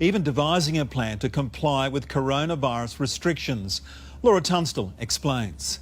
even devising a plan to comply with coronavirus restrictions. Laura Tunstall explains.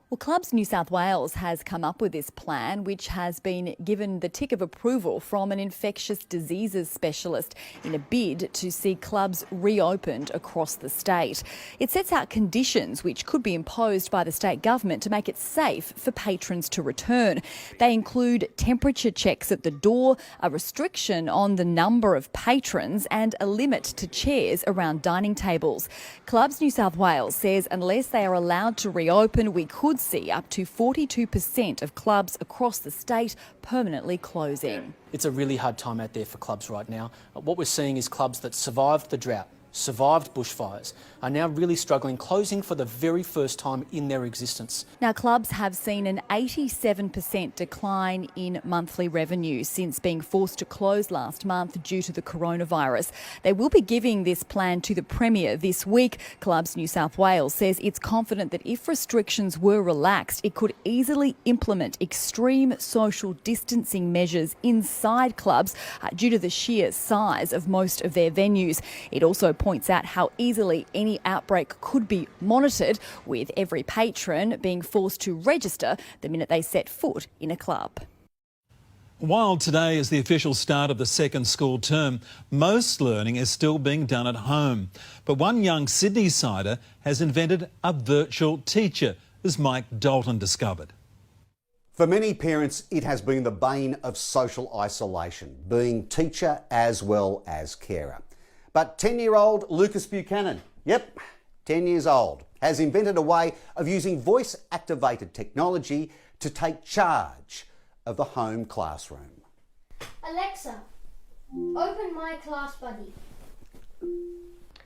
Well, Clubs New South Wales has come up with this plan, which has been given the tick of approval from an infectious diseases specialist in a bid to see clubs reopened across the state. It sets out conditions which could be imposed by the state government to make it safe for patrons to return. They include temperature checks at the door, a restriction on the number of patrons and a limit to chairs around dining tables. Clubs New South Wales says unless they are allowed to reopen, we could see up to 42% of clubs across the state permanently closing. It's a really hard time out there for clubs right now. What we're seeing is clubs that survived the drought, survived bushfires, are now really struggling, closing for the very first time in their existence. Now, clubs have seen an 87% decline in monthly revenue since being forced to close last month due to the coronavirus. They will be giving this plan to the Premier this week. Clubs New South Wales says it's confident that if restrictions were relaxed, it could easily implement extreme social distancing measures inside clubs due to the sheer size of most of their venues. It also points out how easily any outbreak could be monitored, with every patron being forced to register the minute they set foot in a club. While today is the official start of the second school term, most learning is still being done at home. But one young Sydney-sider has invented a virtual teacher, as Mike Dalton discovered. For many parents, it has been the bane of social isolation, being teacher as well as carer. But 10-year-old Lucas Buchanan, 10 years old, has invented a way of using voice-activated technology to take charge of the home classroom. Alexa, open My Class Buddy.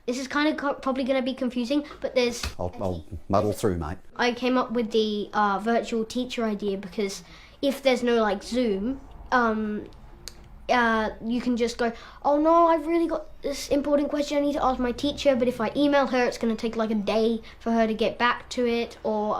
This is kind of probably going to be confusing, but there's... I'll muddle through, mate. I came up with the virtual teacher idea because if there's no Zoom, you can just go, oh no, I've really got this important question I need to ask my teacher, but if I email her, it's going to take a day for her to get back to it, or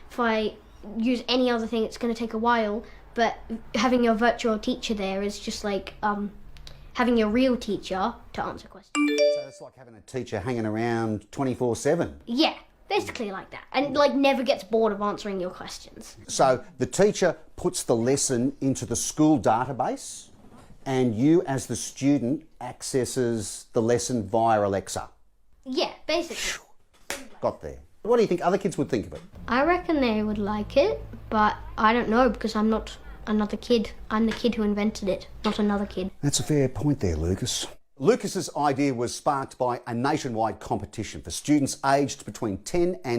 if I use any other thing, it's going to take a while. But having your virtual teacher there is just having your real teacher to answer questions. So it's like having a teacher hanging around 24/7. Yeah, basically like that, and never gets bored of answering your questions. So the teacher puts the lesson into the school database, and you as the student accesses the lesson via Alexa. Yeah, basically. Got there. What do you think other kids would think of it? I reckon they would like it, but I don't know because I'm not another kid. I'm the kid who invented it, not another kid. That's a fair point there, Lucas. Lucas's idea was sparked by a nationwide competition for students aged between 10 and